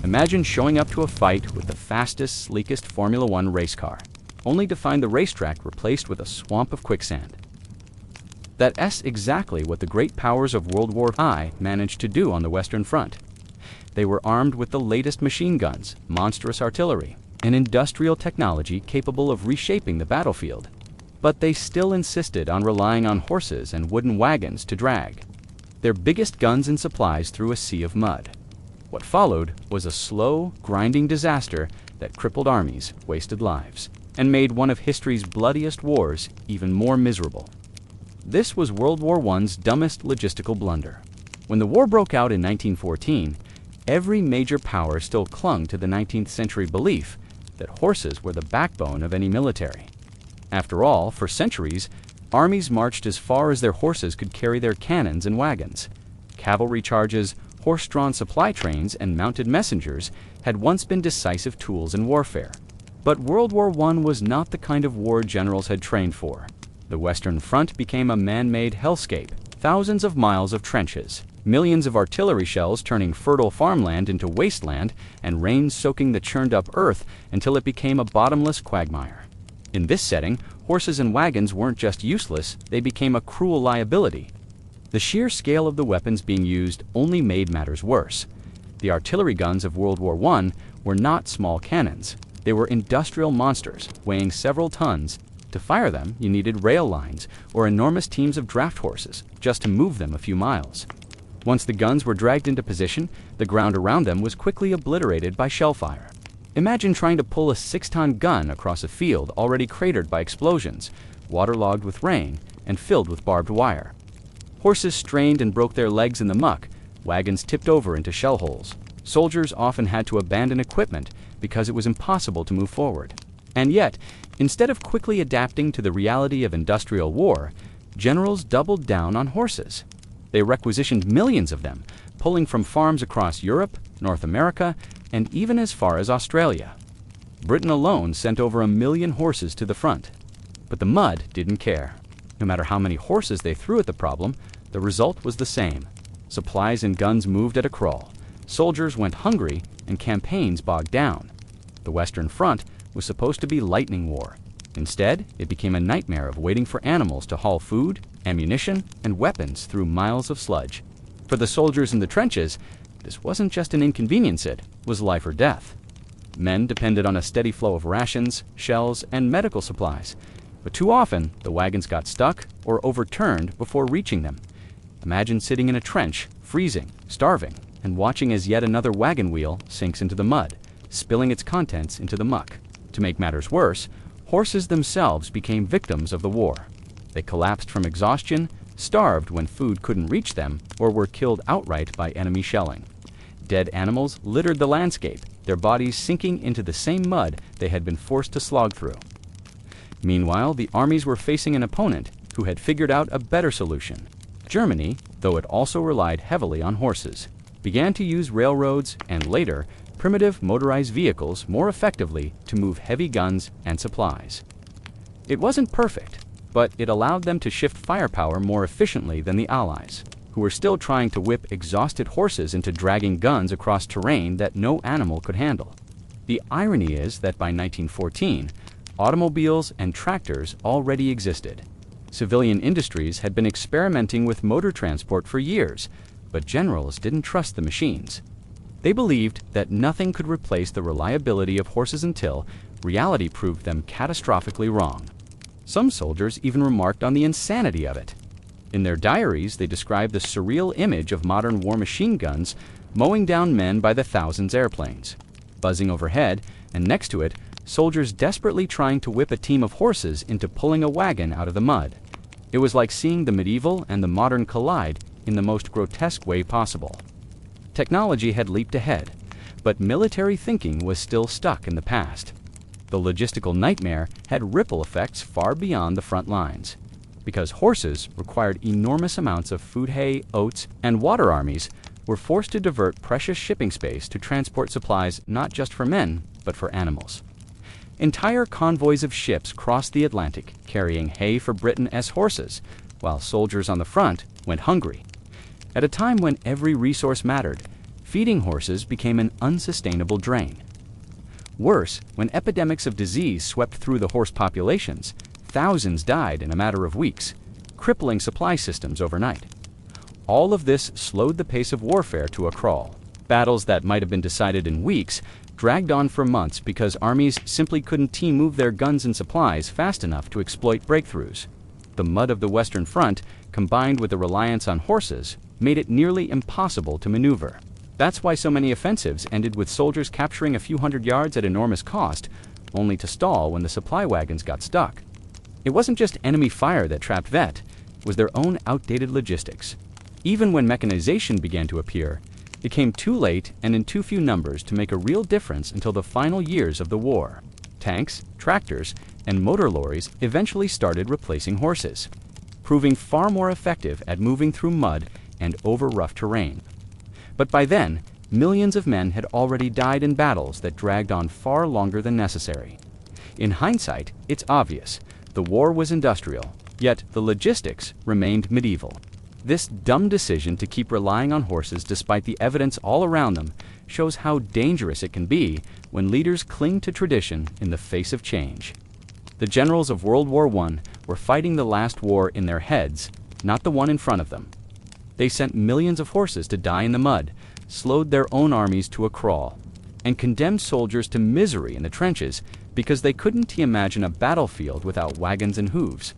Imagine showing up to a fight with the fastest, sleekest Formula One race car, only to find the racetrack replaced with a swamp of quicksand. That's exactly what the great powers of World War I managed to do on the Western Front. They were armed with the latest machine guns, monstrous artillery, and industrial technology capable of reshaping the battlefield. But they still insisted on relying on horses and wooden wagons to drag their biggest guns and supplies through a sea of mud. What followed was a slow, grinding disaster that crippled armies, wasted lives, and made one of history's bloodiest wars even more miserable. This was World War I's dumbest logistical blunder. When the war broke out in 1914, every major power still clung to the 19th century belief that horses were the backbone of any military. After all, for centuries, armies marched as far as their horses could carry their cannons and wagons. Cavalry charges, horse-drawn supply trains, and mounted messengers had once been decisive tools in warfare. But World War I was not the kind of war generals had trained for. The Western Front became a man-made hellscape, thousands of miles of trenches, millions of artillery shells turning fertile farmland into wasteland, and rain soaking the churned-up earth until it became a bottomless quagmire. In this setting, horses and wagons weren't just useless, they became a cruel liability. The sheer scale of the weapons being used only made matters worse. The artillery guns of World War I were not small cannons. They were industrial monsters, weighing several tons. To fire them, you needed rail lines or enormous teams of draft horses just to move them a few miles. Once the guns were dragged into position, the ground around them was quickly obliterated by shell fire. Imagine trying to pull a 6-ton gun across a field already cratered by explosions, waterlogged with rain, and filled with barbed wire. Horses strained and broke their legs in the muck, wagons tipped over into shell holes. Soldiers often had to abandon equipment because it was impossible to move forward. And yet, instead of quickly adapting to the reality of industrial war, generals doubled down on horses. They requisitioned millions of them, pulling from farms across Europe, North America, and even as far as Australia. Britain alone sent over 1 million horses to the front. But the mud didn't care. No matter how many horses they threw at the problem, the result was the same. Supplies and guns moved at a crawl. Soldiers went hungry, and campaigns bogged down. The Western Front was supposed to be lightning war. Instead, it became a nightmare of waiting for animals to haul food, ammunition, and weapons through miles of sludge. For the soldiers in the trenches, this wasn't just an inconvenience, it was life or death. Men depended on a steady flow of rations, shells, and medical supplies. But too often, the wagons got stuck or overturned before reaching them. Imagine sitting in a trench, freezing, starving, and watching as yet another wagon wheel sinks into the mud, spilling its contents into the muck. To make matters worse, horses themselves became victims of the war. They collapsed from exhaustion, starved when food couldn't reach them, or were killed outright by enemy shelling. Dead animals littered the landscape, their bodies sinking into the same mud they had been forced to slog through. Meanwhile, the armies were facing an opponent who had figured out a better solution. Germany, though it also relied heavily on horses, began to use railroads and later, primitive motorized vehicles more effectively to move heavy guns and supplies. It wasn't perfect, but it allowed them to shift firepower more efficiently than the Allies, who were still trying to whip exhausted horses into dragging guns across terrain that no animal could handle. The irony is that by 1914, automobiles and tractors already existed. Civilian industries had been experimenting with motor transport for years, but generals didn't trust the machines. They believed that nothing could replace the reliability of horses until reality proved them catastrophically wrong. Some soldiers even remarked on the insanity of it. In their diaries, they described the surreal image of modern war machine guns mowing down men by the thousands airplanes. Buzzing overhead, and next to it, soldiers desperately trying to whip a team of horses into pulling a wagon out of the mud. It was like seeing the medieval and the modern collide in the most grotesque way possible. Technology had leaped ahead, but military thinking was still stuck in the past. The logistical nightmare had ripple effects far beyond the front lines. Because horses required enormous amounts of food, hay, oats, and water, armies were forced to divert precious shipping space to transport supplies not just for men, but for animals. Entire convoys of ships crossed the Atlantic, carrying hay for Britain as horses, while soldiers on the front went hungry. At a time when every resource mattered, Feeding horses became an unsustainable drain. Worse, when epidemics of disease swept through the horse populations, thousands died in a matter of weeks, crippling supply systems overnight. All of this slowed the pace of warfare to a crawl. Battles that might have been decided in weeks dragged on for months because armies simply couldn't team move their guns and supplies fast enough to exploit breakthroughs. The mud of the Western Front, combined with the reliance on horses, made it nearly impossible to maneuver. That's why so many offensives ended with soldiers capturing a few hundred yards at enormous cost, only to stall when the supply wagons got stuck. It wasn't just enemy fire that trapped vet, it was their own outdated logistics. Even when mechanization began to appear, it came too late and in too few numbers to make a real difference until the final years of the war. Tanks, tractors, and motor lorries eventually started replacing horses, proving far more effective at moving through mud and over rough terrain. But by then, millions of men had already died in battles that dragged on far longer than necessary. In hindsight, it's obvious. The war was industrial, yet the logistics remained medieval. This dumb decision to keep relying on horses despite the evidence all around them shows how dangerous it can be when leaders cling to tradition in the face of change. The generals of World War I were fighting the last war in their heads, not the one in front of them. They sent millions of horses to die in the mud, slowed their own armies to a crawl, and condemned soldiers to misery in the trenches because they couldn't imagine a battlefield without wagons and hooves.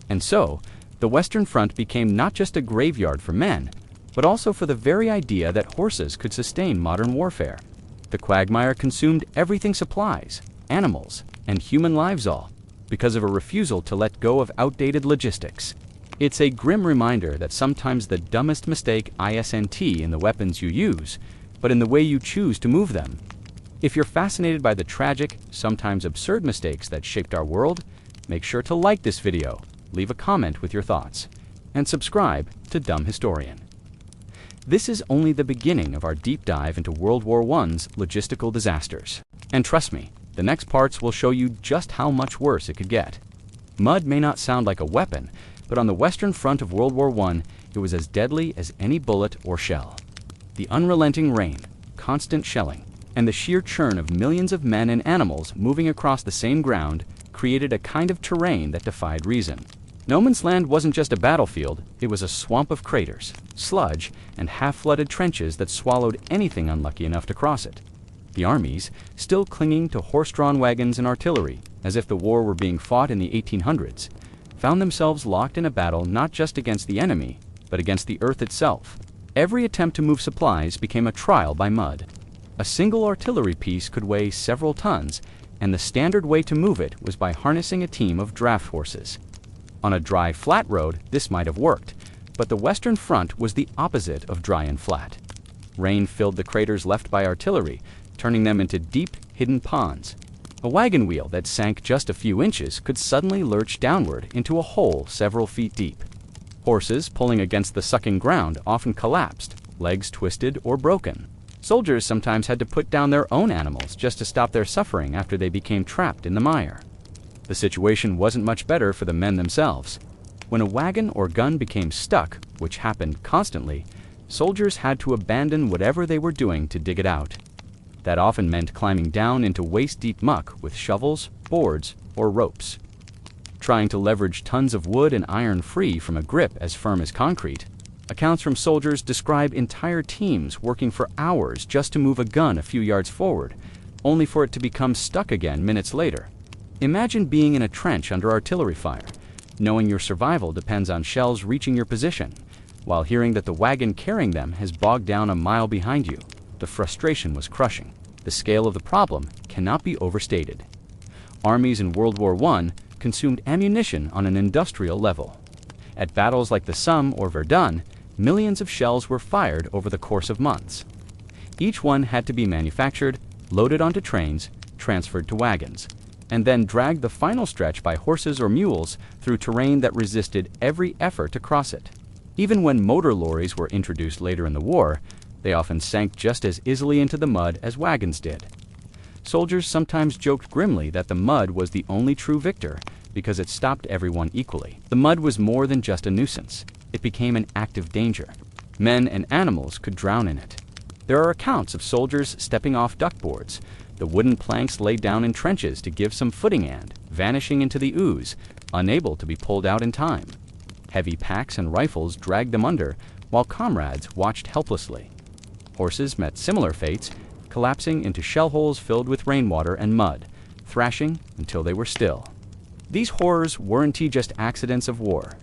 And so, the Western Front became not just a graveyard for men, but also for the very idea that horses could sustain modern warfare. The quagmire consumed everything: supplies, animals, and human lives, all because of a refusal to let go of outdated logistics. It's a grim reminder that sometimes the dumbest mistake isn't in the weapons you use, but in the way you choose to move them. If you're fascinated by the tragic, sometimes absurd mistakes that shaped our world, make sure to like this video, leave a comment with your thoughts, and subscribe to Dumb Historian. This is only the beginning of our deep dive into World War I's logistical disasters. And trust me, the next parts will show you just how much worse it could get. Mud may not sound like a weapon, but on the Western Front of World War I, it was as deadly as any bullet or shell. The unrelenting rain, constant shelling, and the sheer churn of millions of men and animals moving across the same ground created a kind of terrain that defied reason. No Man's Land wasn't just a battlefield, it was a swamp of craters, sludge, and half-flooded trenches that swallowed anything unlucky enough to cross it. The armies, still clinging to horse-drawn wagons and artillery, as if the war were being fought in the 1800s, found themselves locked in a battle not just against the enemy, but against the earth itself. Every attempt to move supplies became a trial by mud. A single artillery piece could weigh several tons, and the standard way to move it was by harnessing a team of draft horses. On a dry, flat road, this might have worked, but the Western Front was the opposite of dry and flat. Rain filled the craters left by artillery, turning them into deep, hidden ponds. A wagon wheel that sank just a few inches could suddenly lurch downward into a hole several feet deep. Horses pulling against the sucking ground often collapsed, legs twisted or broken. Soldiers sometimes had to put down their own animals just to stop their suffering after they became trapped in the mire. The situation wasn't much better for the men themselves. When a wagon or gun became stuck, which happened constantly, soldiers had to abandon whatever they were doing to dig it out. That often meant climbing down into waist-deep muck with shovels, boards, or ropes. Trying to leverage tons of wood and iron free from a grip as firm as concrete, accounts from soldiers describe entire teams working for hours just to move a gun a few yards forward, only for it to become stuck again minutes later. Imagine being in a trench under artillery fire, knowing your survival depends on shells reaching your position, while hearing that the wagon carrying them has bogged down a mile behind you. The frustration was crushing. The scale of the problem cannot be overstated. Armies in World War I consumed ammunition on an industrial level. At battles like the Somme or Verdun, millions of shells were fired over the course of months. Each one had to be manufactured, loaded onto trains, transferred to wagons, and then dragged the final stretch by horses or mules through terrain that resisted every effort to cross it. Even when motor lorries were introduced later in the war, they often sank just as easily into the mud as wagons did. Soldiers sometimes joked grimly that the mud was the only true victor because it stopped everyone equally. The mud was more than just a nuisance. It became an active danger. Men and animals could drown in it. There are accounts of soldiers stepping off duckboards, the wooden planks laid down in trenches to give some footing and vanishing into the ooze, unable to be pulled out in time. Heavy packs and rifles dragged them under, while comrades watched helplessly. Horses met similar fates, collapsing into shell holes filled with rainwater and mud, thrashing until they were still. These horrors weren't just accidents of war.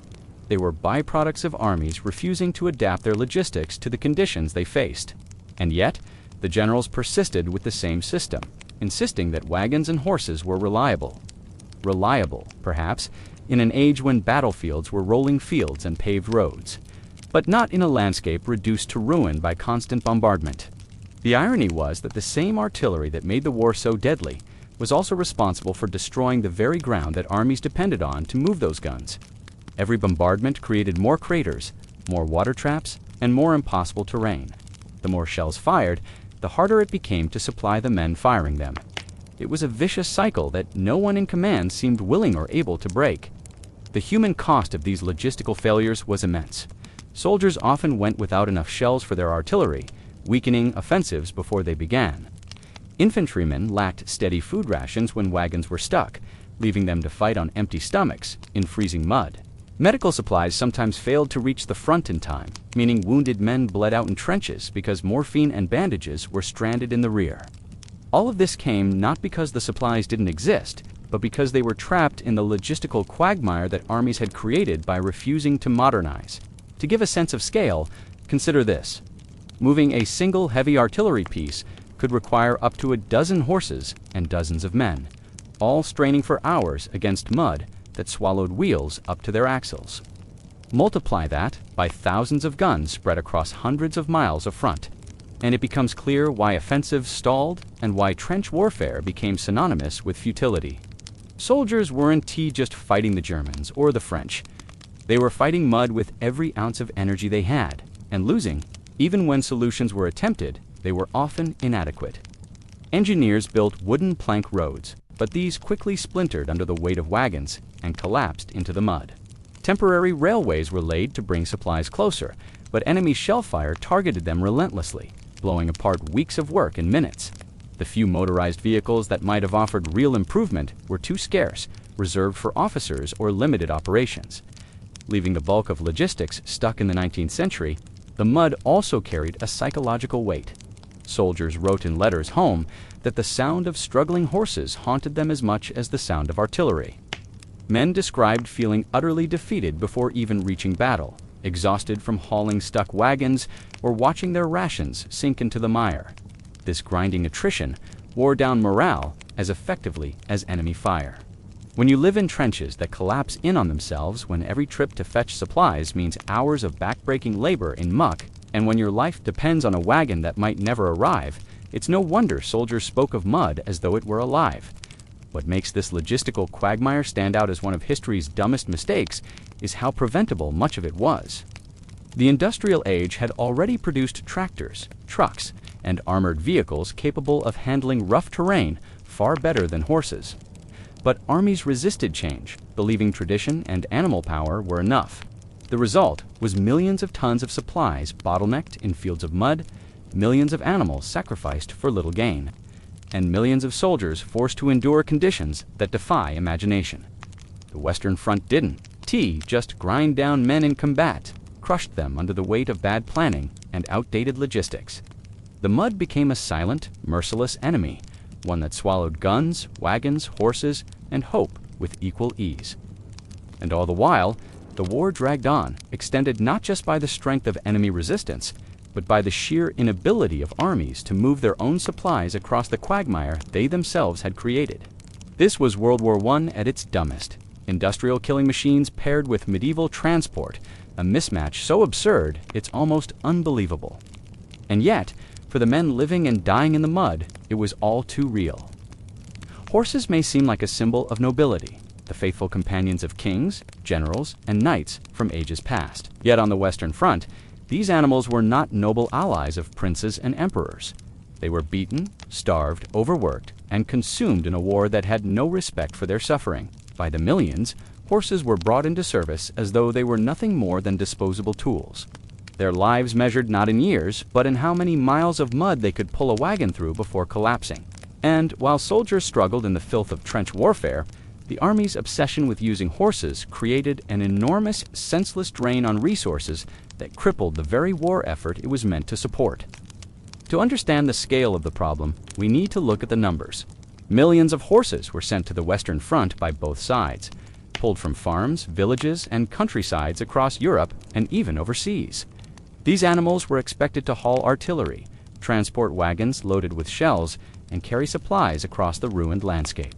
They were byproducts of armies refusing to adapt their logistics to the conditions they faced. And yet, the generals persisted with the same system, insisting that wagons and horses were reliable. Reliable, perhaps, in an age when battlefields were rolling fields and paved roads, but not in a landscape reduced to ruin by constant bombardment. The irony was that the same artillery that made the war so deadly was also responsible for destroying the very ground that armies depended on to move those guns. Every bombardment created more craters, more water traps, and more impossible terrain. The more shells fired, the harder it became to supply the men firing them. It was a vicious cycle that no one in command seemed willing or able to break. The human cost of these logistical failures was immense. Soldiers often went without enough shells for their artillery, weakening offensives before they began. Infantrymen lacked steady food rations when wagons were stuck, leaving them to fight on empty stomachs in freezing mud. Medical supplies sometimes failed to reach the front in time, meaning wounded men bled out in trenches because morphine and bandages were stranded in the rear. All of this came not because the supplies didn't exist, but because they were trapped in the logistical quagmire that armies had created by refusing to modernize. To give a sense of scale, consider this. Moving a single heavy artillery piece could require up to a dozen horses and dozens of men, all straining for hours against mud that swallowed wheels up to their axles. Multiply that by thousands of guns spread across hundreds of miles of front, and it becomes clear why offensives stalled and why trench warfare became synonymous with futility. Soldiers weren't just fighting the Germans or the French. They were fighting mud with every ounce of energy they had, and losing. Even when solutions were attempted, they were often inadequate. Engineers built wooden plank roads, but these quickly splintered under the weight of wagons and collapsed into the mud. Temporary railways were laid to bring supplies closer, but enemy shell fire targeted them relentlessly, blowing apart weeks of work in minutes. The few motorized vehicles that might have offered real improvement were too scarce, reserved for officers or limited operations. Leaving the bulk of logistics stuck in the 19th century, the mud also carried a psychological weight. Soldiers wrote in letters home that the sound of struggling horses haunted them as much as the sound of artillery. Men described feeling utterly defeated before even reaching battle, exhausted from hauling stuck wagons or watching their rations sink into the mire. This grinding attrition wore down morale as effectively as enemy fire. When you live in trenches that collapse in on themselves when every trip to fetch supplies means hours of backbreaking labor in muck, and when your life depends on a wagon that might never arrive, it's no wonder soldiers spoke of mud as though it were alive. What makes this logistical quagmire stand out as one of history's dumbest mistakes is how preventable much of it was. The industrial age had already produced tractors, trucks, and armored vehicles capable of handling rough terrain far better than horses. But armies resisted change, believing tradition and animal power were enough. The result was millions of tons of supplies bottlenecked in fields of mud, millions of animals sacrificed for little gain, and millions of soldiers forced to endure conditions that defy imagination. The Western Front didn't just grind down men in combat, crushed them under the weight of bad planning and outdated logistics. The mud became a silent, merciless enemy, one that swallowed guns, wagons, horses, and hope with equal ease. And all the while, the war dragged on, extended not just by the strength of enemy resistance, but by the sheer inability of armies to move their own supplies across the quagmire they themselves had created. This was World War I at its dumbest. Industrial killing machines paired with medieval transport, a mismatch so absurd it's almost unbelievable. And yet, for the men living and dying in the mud, it was all too real. Horses may seem like a symbol of nobility, the faithful companions of kings, generals, and knights from ages past. Yet on the Western Front, these animals were not noble allies of princes and emperors. They were beaten, starved, overworked, and consumed in a war that had no respect for their suffering. By the millions, horses were brought into service as though they were nothing more than disposable tools. their lives measured not in years, but in how many miles of mud they could pull a wagon through before collapsing. And while soldiers struggled in the filth of trench warfare, the Army's obsession with using horses created an enormous, senseless drain on resources that crippled the very war effort it was meant to support. To understand the scale of the problem, we need to look at the numbers. Millions of horses were sent to the Western Front by both sides, pulled from farms, villages, and countrysides across Europe and even overseas. These animals were expected to haul artillery, transport wagons loaded with shells, and carry supplies across the ruined landscape.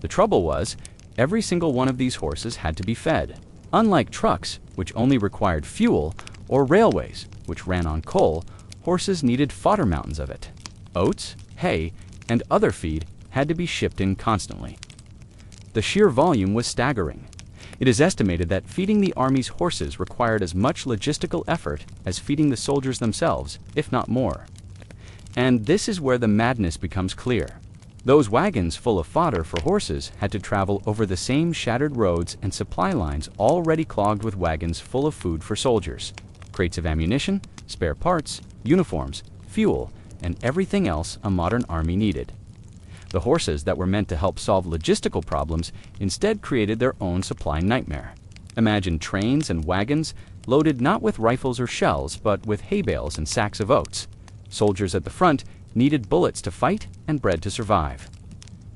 The trouble was, every single one of these horses had to be fed. Unlike trucks, which only required fuel, or railways, which ran on coal, horses needed fodder mountains of it. Oats, hay, and other feed had to be shipped in constantly. The sheer volume was staggering. It is estimated that feeding the Army's horses required as much logistical effort as feeding the soldiers themselves, if not more. And this is where the madness becomes clear. Those wagons full of fodder for horses had to travel over the same shattered roads and supply lines already clogged with wagons full of food for soldiers, crates of ammunition, spare parts, uniforms, fuel, and everything else a modern army needed. The horses that were meant to help solve logistical problems instead created their own supply nightmare. Imagine trains and wagons loaded not with rifles or shells, but with hay bales and sacks of oats. Soldiers at the front needed bullets to fight and bread to survive.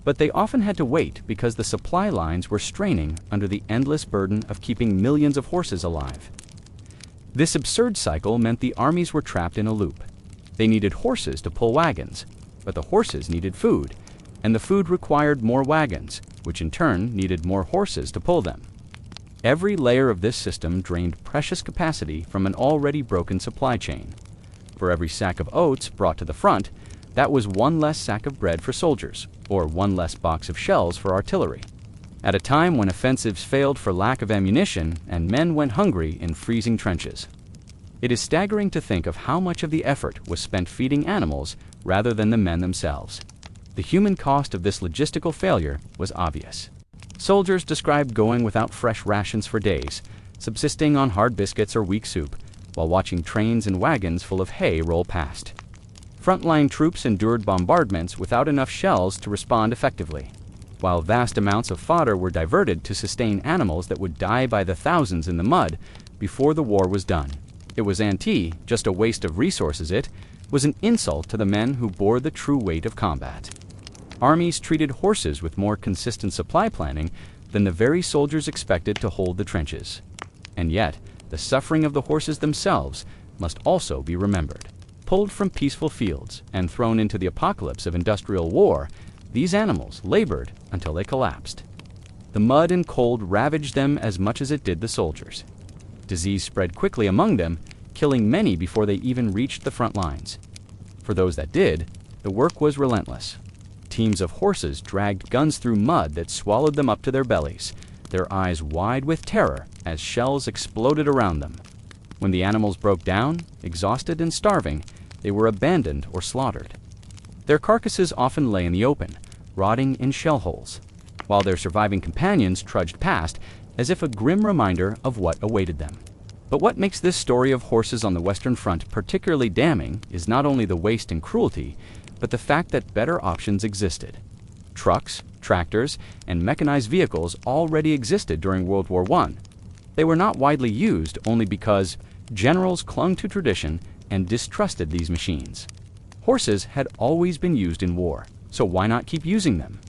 But they often had to wait because the supply lines were straining under the endless burden of keeping millions of horses alive. This absurd cycle meant the armies were trapped in a loop. They needed horses to pull wagons, but the horses needed food, and the food required more wagons, which in turn needed more horses to pull them. Every layer of this system drained precious capacity from an already broken supply chain. For every sack of oats brought to the front, that was one less sack of bread for soldiers, or one less box of shells for artillery. At a time when offensives failed for lack of ammunition and men went hungry in freezing trenches. It is staggering to think of how much of the effort was spent feeding animals rather than the men themselves. The human cost of this logistical failure was obvious. Soldiers described going without fresh rations for days, subsisting on hard biscuits or weak soup, while watching trains and wagons full of hay roll past. Frontline troops endured bombardments without enough shells to respond effectively, while vast amounts of fodder were diverted to sustain animals that would die by the thousands in the mud before the war was done. It was just a waste of resources. It was an insult to the men who bore the true weight of combat. Armies treated horses with more consistent supply planning than the very soldiers expected to hold the trenches. And yet, the suffering of the horses themselves must also be remembered. Pulled from peaceful fields and thrown into the apocalypse of industrial war, these animals labored until they collapsed. The mud and cold ravaged them as much as it did the soldiers. Disease spread quickly among them, killing many before they even reached the front lines. For those that did, the work was relentless. Teams of horses dragged guns through mud that swallowed them up to their bellies, their eyes wide with terror as shells exploded around them. When the animals broke down, exhausted and starving, they were abandoned or slaughtered. Their carcasses often lay in the open, rotting in shell holes, while their surviving companions trudged past as if a grim reminder of what awaited them. But what makes this story of horses on the Western Front particularly damning is not only the waste and cruelty, but the fact that better options existed. Trucks, tractors, and mechanized vehicles already existed during World War I. They were not widely used only because generals clung to tradition and distrusted these machines. Horses had always been used in war, so why not keep using them?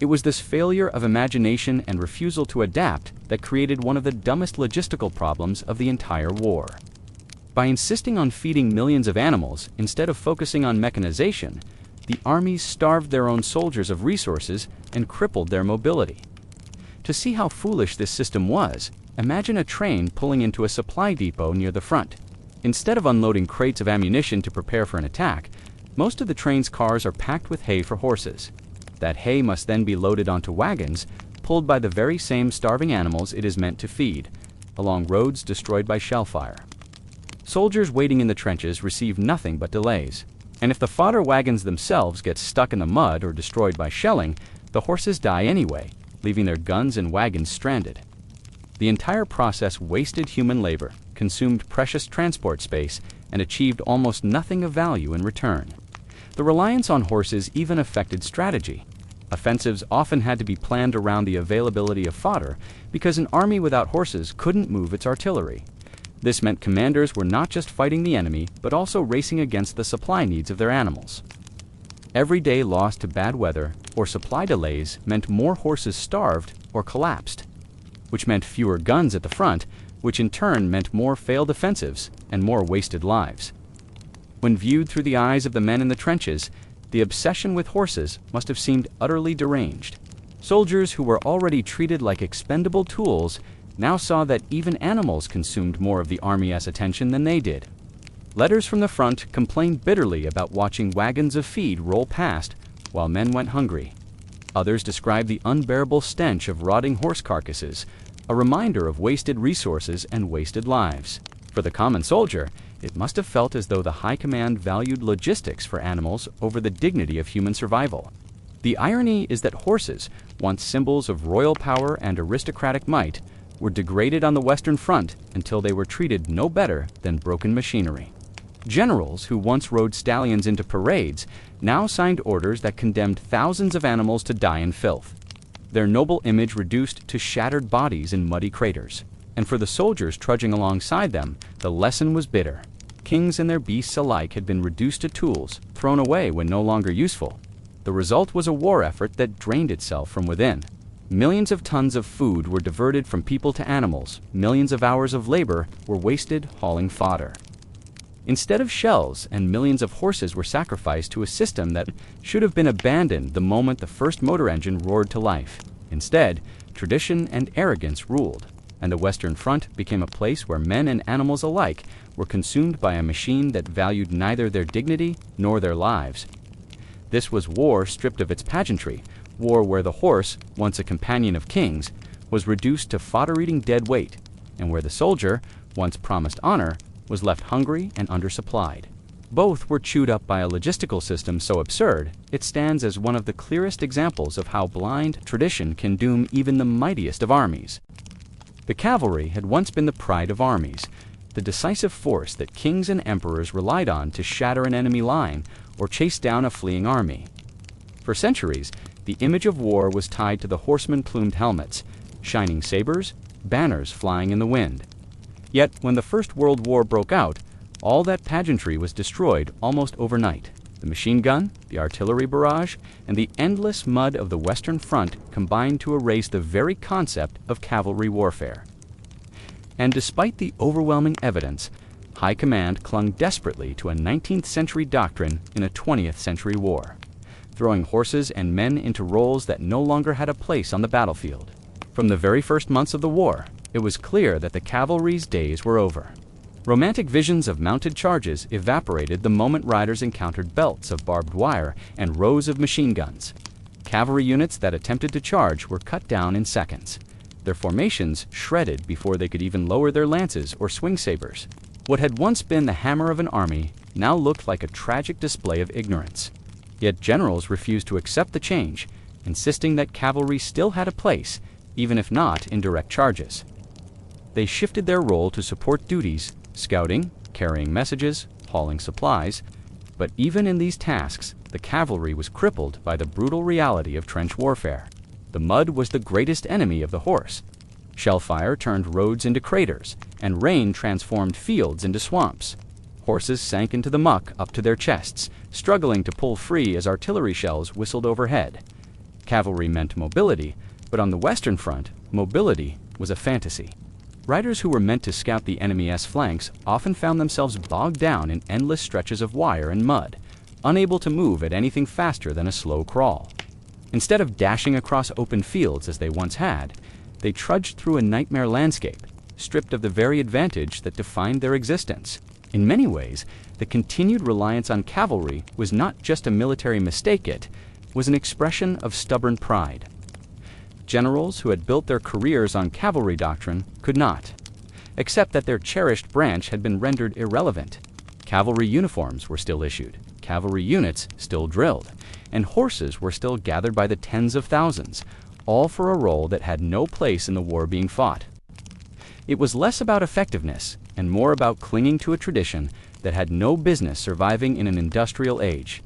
It was this failure of imagination and refusal to adapt that created one of the dumbest logistical problems of the entire war. By insisting on feeding millions of animals instead of focusing on mechanization, the armies starved their own soldiers of resources and crippled their mobility. To see how foolish this system was, imagine a train pulling into a supply depot near the front. Instead of unloading crates of ammunition to prepare for an attack, most of the train's cars are packed with hay for horses. That hay must then be loaded onto wagons, pulled by the very same starving animals it is meant to feed, along roads destroyed by shell fire. Soldiers waiting in the trenches receive nothing but delays, and if the fodder wagons themselves get stuck in the mud or destroyed by shelling, the horses die anyway, leaving their guns and wagons stranded. The entire process wasted human labor, consumed precious transport space, and achieved almost nothing of value in return. The reliance on horses even affected strategy. Offensives often had to be planned around the availability of fodder because an army without horses couldn't move its artillery. This meant commanders were not just fighting the enemy, but also racing against the supply needs of their animals. Every day lost to bad weather or supply delays meant more horses starved or collapsed, which meant fewer guns at the front, which in turn meant more failed offensives and more wasted lives. When viewed through the eyes of the men in the trenches, the obsession with horses must have seemed utterly deranged. Soldiers who were already treated like expendable tools now saw that even animals consumed more of the army's attention than they did. Letters from the front complained bitterly about watching wagons of feed roll past while men went hungry. Others described the unbearable stench of rotting horse carcasses, a reminder of wasted resources and wasted lives. For the common soldier, it must have felt as though the high command valued logistics for animals over the dignity of human survival. The irony is that horses, once symbols of royal power and aristocratic might, were degraded on the Western Front until they were treated no better than broken machinery. Generals who once rode stallions into parades now signed orders that condemned thousands of animals to die in filth, their noble image reduced to shattered bodies in muddy craters. And for the soldiers trudging alongside them, the lesson was bitter. Kings and their beasts alike had been reduced to tools, thrown away when no longer useful. The result was a war effort that drained itself from within. Millions of tons of food were diverted from people to animals. Millions of hours of labor were wasted hauling fodder. Instead of shells, and millions of horses were sacrificed to a system that should have been abandoned the moment the first motor engine roared to life. Instead, tradition and arrogance ruled, and the Western Front became a place where men and animals alike were consumed by a machine that valued neither their dignity nor their lives. This was war stripped of its pageantry, war where the horse, once a companion of kings, was reduced to fodder-eating dead weight, and where the soldier, once promised honor, was left hungry and undersupplied. Both were chewed up by a logistical system so absurd, it stands as one of the clearest examples of how blind tradition can doom even the mightiest of armies. The cavalry had once been the pride of armies, the decisive force that kings and emperors relied on to shatter an enemy line or chase down a fleeing army. For centuries, the image of war was tied to the horseman-plumed helmets, shining sabers, banners flying in the wind. Yet, when the First World War broke out, all that pageantry was destroyed almost overnight. The machine gun, the artillery barrage, and the endless mud of the Western Front combined to erase the very concept of cavalry warfare. And despite the overwhelming evidence, High Command clung desperately to a 19th century doctrine in a 20th century war, throwing horses and men into roles that no longer had a place on the battlefield. From the very first months of the war, it was clear that the cavalry's days were over. Romantic visions of mounted charges evaporated the moment riders encountered belts of barbed wire and rows of machine guns. Cavalry units that attempted to charge were cut down in seconds, their formations shredded before they could even lower their lances or swing sabers. What had once been the hammer of an army now looked like a tragic display of ignorance. Yet generals refused to accept the change, insisting that cavalry still had a place, even if not in direct charges. They shifted their role to support duties, scouting, carrying messages, hauling supplies, but even in these tasks, the cavalry was crippled by the brutal reality of trench warfare. The mud was the greatest enemy of the horse. Shellfire turned roads into craters, and rain transformed fields into swamps. Horses sank into the muck up to their chests, struggling to pull free as artillery shells whistled overhead. Cavalry meant mobility, but on the Western Front, mobility was a fantasy. Riders who were meant to scout the enemy's flanks often found themselves bogged down in endless stretches of wire and mud, unable to move at anything faster than a slow crawl. Instead of dashing across open fields as they once had, they trudged through a nightmare landscape, stripped of the very advantage that defined their existence. In many ways, the continued reliance on cavalry was not just a military mistake, it was an expression of stubborn pride. Generals who had built their careers on cavalry doctrine could not, except that their cherished branch had been rendered irrelevant. Cavalry uniforms were still issued, cavalry units still drilled, and horses were still gathered by the tens of thousands, all for a role that had no place in the war being fought. It was less about effectiveness and more about clinging to a tradition that had no business surviving in an industrial age.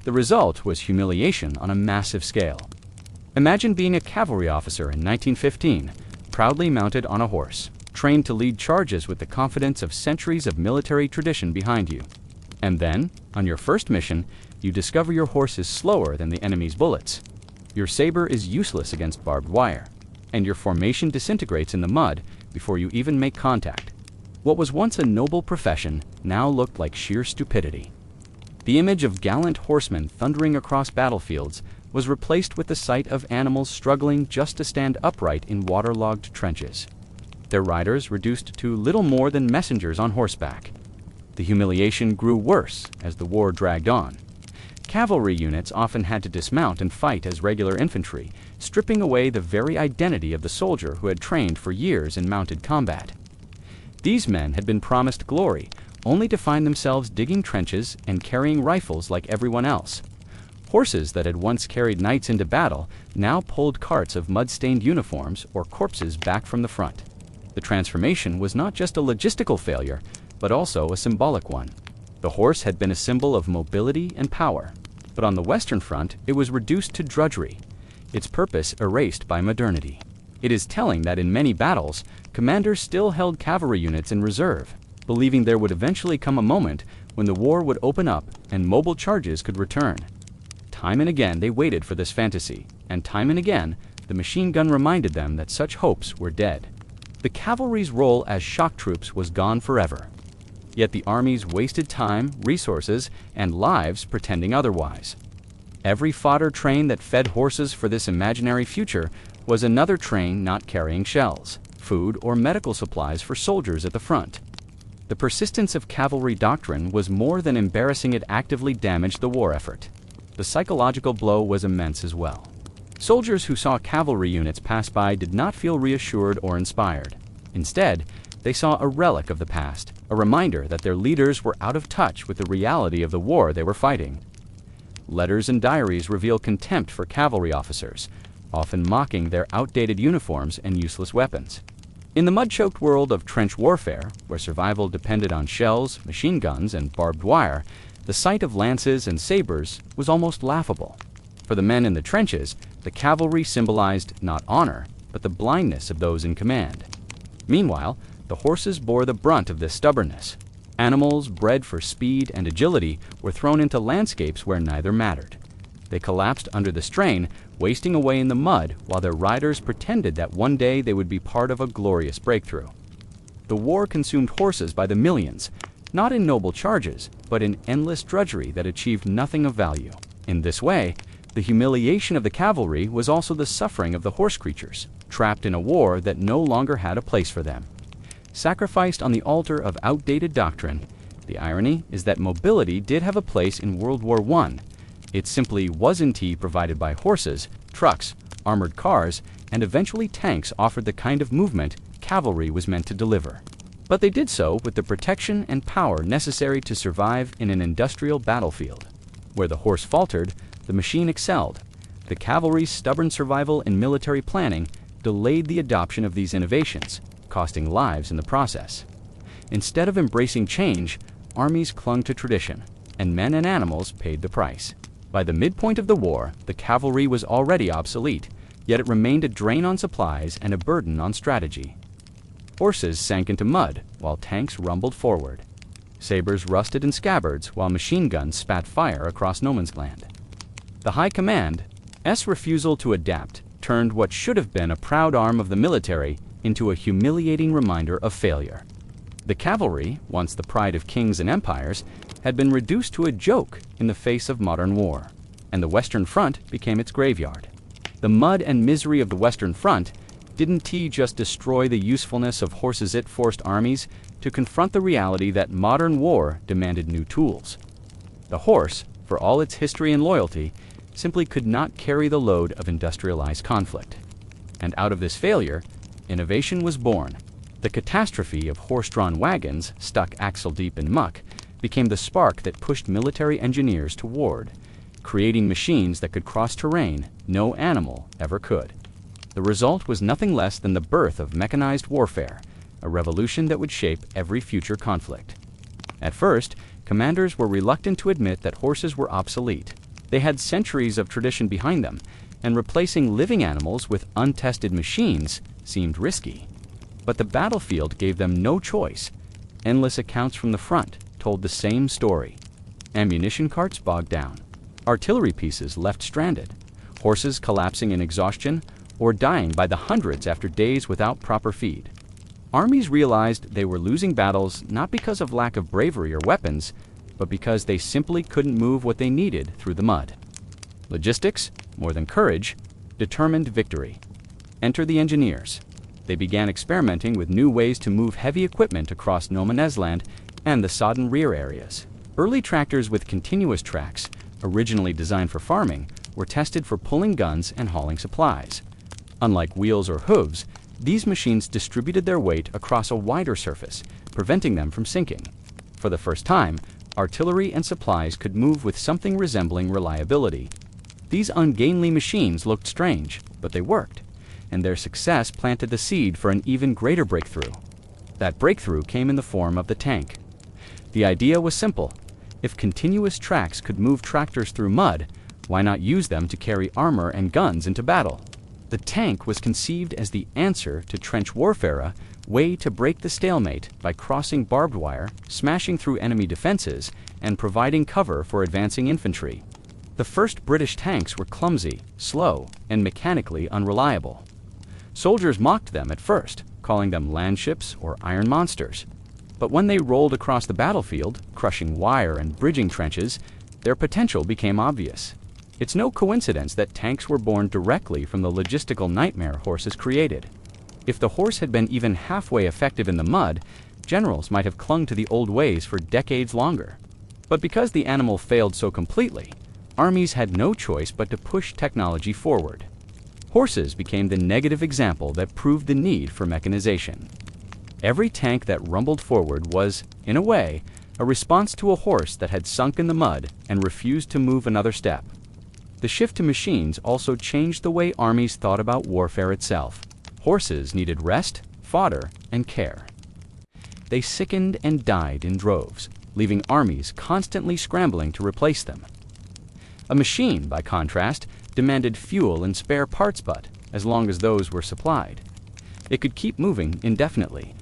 The result was humiliation on a massive scale. Imagine being a cavalry officer in 1915, proudly mounted on a horse, trained to lead charges with the confidence of centuries of military tradition behind you. And then, on your first mission, you discover your horse is slower than the enemy's bullets. Your saber is useless against barbed wire, and your formation disintegrates in the mud before you even make contact. What was once a noble profession now looked like sheer stupidity. The image of gallant horsemen thundering across battlefields was replaced with the sight of animals struggling just to stand upright in waterlogged trenches, their riders reduced to little more than messengers on horseback. The humiliation grew worse as the war dragged on. Cavalry units often had to dismount and fight as regular infantry, stripping away the very identity of the soldier who had trained for years in mounted combat. These men had been promised glory, only to find themselves digging trenches and carrying rifles like everyone else. Horses that had once carried knights into battle now pulled carts of mud-stained uniforms or corpses back from the front. The transformation was not just a logistical failure, but also a symbolic one. The horse had been a symbol of mobility and power, but on the Western Front it was reduced to drudgery, its purpose erased by modernity. It is telling that in many battles, commanders still held cavalry units in reserve, believing there would eventually come a moment when the war would open up and mobile charges could return. Time and again they waited for this fantasy, and time and again the machine gun reminded them that such hopes were dead. The cavalry's role as shock troops was gone forever. Yet the armies wasted time, resources, and lives pretending otherwise. Every fodder train that fed horses for this imaginary future was another train not carrying shells, food, or medical supplies for soldiers at the front. The persistence of cavalry doctrine was more than embarrassing, it actively damaged the war effort. The psychological blow was immense as well. Soldiers who saw cavalry units pass by did not feel reassured or inspired. Instead, they saw a relic of the past, a reminder that their leaders were out of touch with the reality of the war they were fighting. Letters and diaries reveal contempt for cavalry officers, often mocking their outdated uniforms and useless weapons. In the mud-choked world of trench warfare, where survival depended on shells, machine guns, and barbed wire, the sight of lances and sabers was almost laughable. For the men in the trenches, the cavalry symbolized not honor, but the blindness of those in command. Meanwhile, the horses bore the brunt of this stubbornness. Animals bred for speed and agility were thrown into landscapes where neither mattered. They collapsed under the strain, wasting away in the mud while their riders pretended that one day they would be part of a glorious breakthrough. The war consumed horses by the millions, not in noble charges, but in endless drudgery that achieved nothing of value. In this way, the humiliation of the cavalry was also the suffering of the horse creatures, trapped in a war that no longer had a place for them. Sacrificed on the altar of outdated doctrine, the irony is that mobility did have a place in World War I. It simply wasn't provided by horses, trucks, armored cars, and eventually tanks offered the kind of movement cavalry was meant to deliver. But they did so with the protection and power necessary to survive in an industrial battlefield. Where the horse faltered, the machine excelled. The cavalry's stubborn survival in military planning delayed the adoption of these innovations, costing lives in the process. Instead of embracing change, armies clung to tradition, and men and animals paid the price. By the midpoint of the war, the cavalry was already obsolete, yet it remained a drain on supplies and a burden on strategy. Horses sank into mud, while tanks rumbled forward. Sabers rusted in scabbards, while machine guns spat fire across no man's land. The High Command's refusal to adapt turned what should have been a proud arm of the military into a humiliating reminder of failure. The cavalry, once the pride of kings and empires, had been reduced to a joke in the face of modern war, and the Western Front became its graveyard. The mud and misery of the Western Front didn't just destroy the usefulness of horses, it forced armies to confront the reality that modern war demanded new tools. The horse, for all its history and loyalty, simply could not carry the load of industrialized conflict. And out of this failure, innovation was born. The catastrophe of horse-drawn wagons stuck axle-deep in muck became the spark that pushed military engineers toward creating machines that could cross terrain no animal ever could. The result was nothing less than the birth of mechanized warfare, a revolution that would shape every future conflict. At first, commanders were reluctant to admit that horses were obsolete. They had centuries of tradition behind them, and replacing living animals with untested machines seemed risky. But the battlefield gave them no choice. Endless accounts from the front told the same story. Ammunition carts bogged down, artillery pieces left stranded, horses collapsing in exhaustion or dying by the hundreds after days without proper feed. Armies realized they were losing battles not because of lack of bravery or weapons, but because they simply couldn't move what they needed through the mud. Logistics, more than courage, determined victory. Enter the engineers. They began experimenting with new ways to move heavy equipment across no man's land and the sodden rear areas. Early tractors with continuous tracks, originally designed for farming, were tested for pulling guns and hauling supplies. Unlike wheels or hooves, these machines distributed their weight across a wider surface, preventing them from sinking. For the first time, artillery and supplies could move with something resembling reliability. These ungainly machines looked strange, but they worked, and their success planted the seed for an even greater breakthrough. That breakthrough came in the form of the tank. The idea was simple. If continuous tracks could move tractors through mud, why not use them to carry armor and guns into battle? The tank was conceived as the answer to trench warfare, a way to break the stalemate by crossing barbed wire, smashing through enemy defenses, and providing cover for advancing infantry. The first British tanks were clumsy, slow, and mechanically unreliable. Soldiers mocked them at first, calling them landships or iron monsters. But when they rolled across the battlefield, crushing wire and bridging trenches, their potential became obvious. It's no coincidence that tanks were born directly from the logistical nightmare horses created. If the horse had been even halfway effective in the mud, generals might have clung to the old ways for decades longer. But because the animal failed so completely, armies had no choice but to push technology forward. Horses became the negative example that proved the need for mechanization. Every tank that rumbled forward was, in a way, a response to a horse that had sunk in the mud and refused to move another step. The shift to machines also changed the way armies thought about warfare itself. Horses needed rest, fodder, and care. They sickened and died in droves, leaving armies constantly scrambling to replace them. A machine, by contrast, demanded fuel and spare parts but, as long as those were supplied, it could keep moving indefinitely.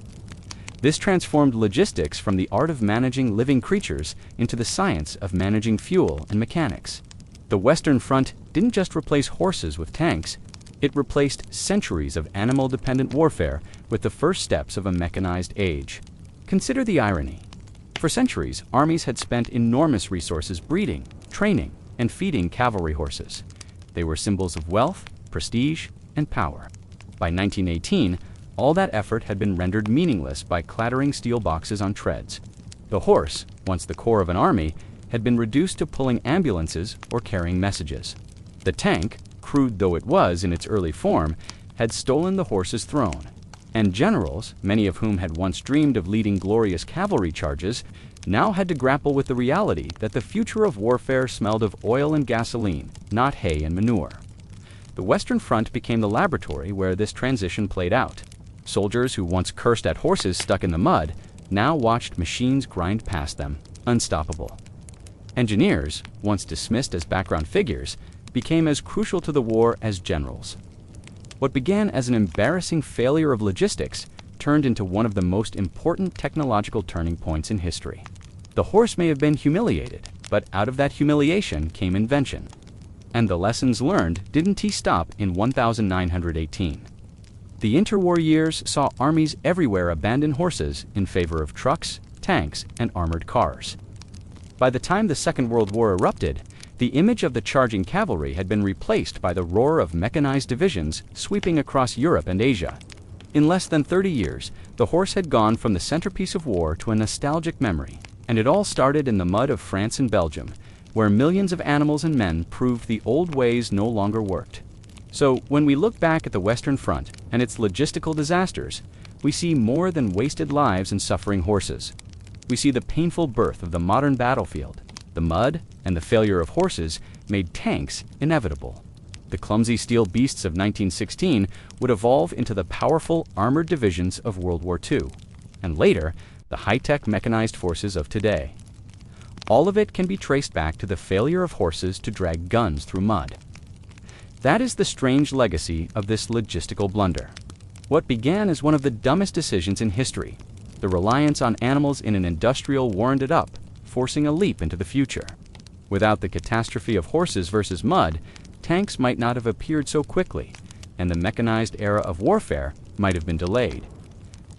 This transformed logistics from the art of managing living creatures into the science of managing fuel and mechanics. The Western Front didn't just replace horses with tanks, it replaced centuries of animal-dependent warfare with the first steps of a mechanized age. Consider the irony. For centuries, armies had spent enormous resources breeding, training, and feeding cavalry horses. They were symbols of wealth, prestige, and power. By 1918, all that effort had been rendered meaningless by clattering steel boxes on treads. The horse, once the core of an army, had been reduced to pulling ambulances or carrying messages. The tank, crude though it was in its early form, had stolen the horse's throne. And generals, many of whom had once dreamed of leading glorious cavalry charges, now had to grapple with the reality that the future of warfare smelled of oil and gasoline, not hay and manure. The Western Front became the laboratory where this transition played out. Soldiers who once cursed at horses stuck in the mud now watched machines grind past them, unstoppable. Engineers, once dismissed as background figures, became as crucial to the war as generals. What began as an embarrassing failure of logistics turned into one of the most important technological turning points in history. The horse may have been humiliated, but out of that humiliation came invention. And the lessons learned didn't stop in 1918. The interwar years saw armies everywhere abandon horses in favor of trucks, tanks, and armored cars. By the time the Second World War erupted, the image of the charging cavalry had been replaced by the roar of mechanized divisions sweeping across Europe and Asia. In less than 30 years, the horse had gone from the centerpiece of war to a nostalgic memory, and it all started in the mud of France and Belgium, where millions of animals and men proved the old ways no longer worked. So, when we look back at the Western Front and its logistical disasters, we see more than wasted lives and suffering horses. We see the painful birth of the modern battlefield. The mud and the failure of horses made tanks inevitable. The clumsy steel beasts of 1916 would evolve into the powerful armored divisions of World War II, and later, the high-tech mechanized forces of today. All of it can be traced back to the failure of horses to drag guns through mud. That is the strange legacy of this logistical blunder. What began as one of the dumbest decisions in history, the reliance on animals in an industrial war ended up forcing a leap into the future. Without the catastrophe of horses versus mud, tanks might not have appeared so quickly, and the mechanized era of warfare might have been delayed.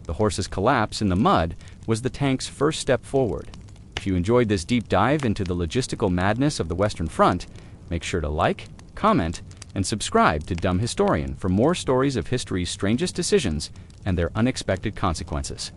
The horse's collapse in the mud was the tank's first step forward. If you enjoyed this deep dive into the logistical madness of the Western Front, make sure to like, comment, and subscribe to Dumb Historian for more stories of history's strangest decisions and their unexpected consequences.